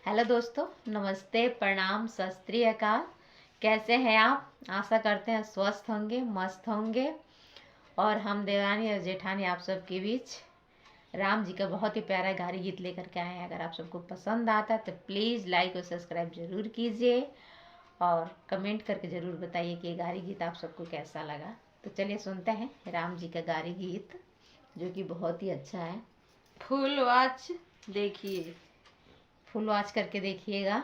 Hello दोस्तों, नमस्ते, प्रणाम, सत श्री अकाल। कैसे हैं आप? आशा करते हैं स्वस्थ होंगे, मस्त होंगे। और हम देवरानी और जेठानी आप सबके बीच राम जी का बहुत ही प्यारा गारी गीत लेकर के आए हैं। अगर आप सबको पसंद आता है तो प्लीज़ लाइक और सब्सक्राइब ज़रूर कीजिए और कमेंट करके ज़रूर बताइए कि ये गारी गीत आप सबको कैसा लगा। तो चलिए सुनते हैं राम जी का गारी गीत, जो कि बहुत ही अच्छा है। फुल वॉच देखिए, फुल वॉच करके देखिएगा।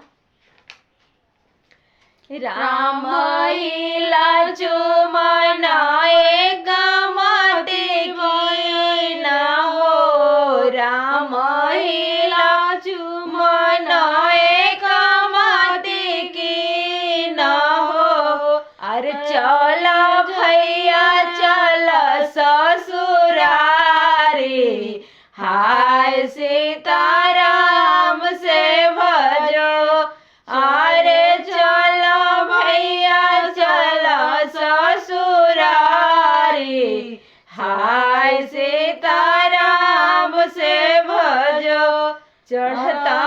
राम मनाए गमति की न हो, राम मनाए गमति की न हो। अरे चल भैया चल ससुरारी, हाय सीताराम से भजो। अरे चलो भैया चलो ससुरारी, हाय सीताराम से भजो। चढ़ता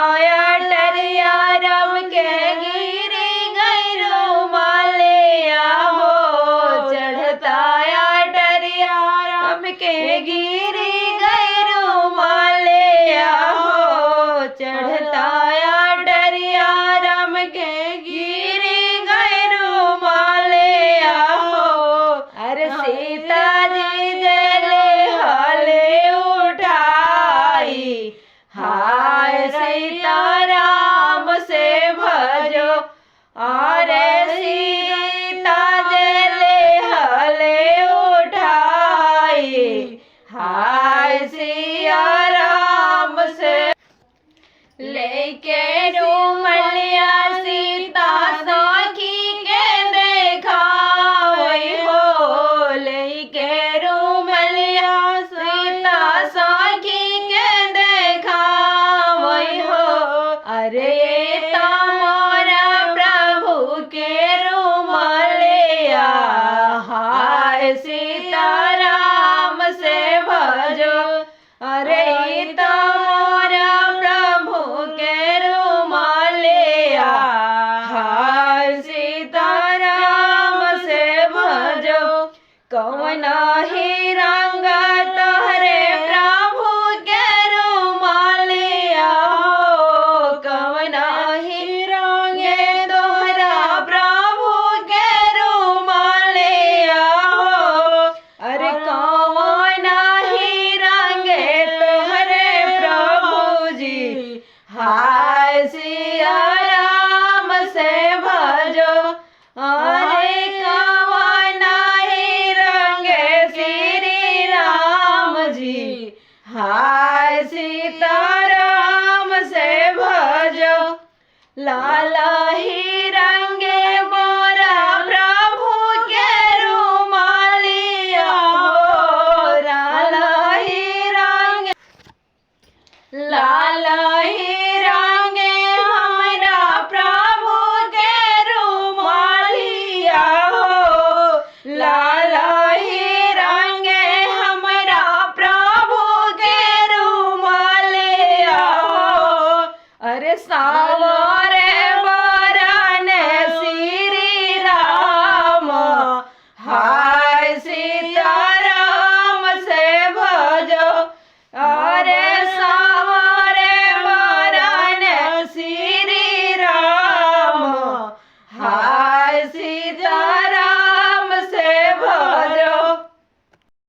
अटरिया रम के गिरी गई रुमालिया हो, चढ़ता अटरिया रम के गिरी गई रुमालिया हो, चढ़ता अटरिया रम के गिरी गई रुमालिया हो। अरे सीता जी जले हले उठाई, हाय सीताराम से भजो। अरे सीता जले हले उठाई, हाय सिया राम से। लेके रुमलिया सीता सखी के देखावई हो, लेके रुमलिया सीता सखी के देखावई हो। अरे तमोरा प्रभु के रुमलिया, हाय सीताराम से भजो। अरे तमोरा प्रभु के रुमालिया, हाय सीताराम से भजो। कौन ही रंग तोहरे प्रभु के रुमालिया हो, कौन ही रंगे तोहरा प्रभु के रुमालिया हो। अरे कौन ही रंगे तोहरे प्रभु जी, हाय सिया राम से भजो। अरे कौन ही रंगे श्री राम जी, हाय सीताराम से भजो। लाला ही रंगे मोरा प्रभु के रुमालिया हो, लाला ही रंगे, लाला ही रंगे हमारा प्रभु के रुमालिया हो, लाला ही रंगे हमारा प्रभु के रुमालिया हो। अरे सावरे बरन श्री राम, हाय सीताराम से भजो। अरे सावरे बरन श्री राम, हाय सीता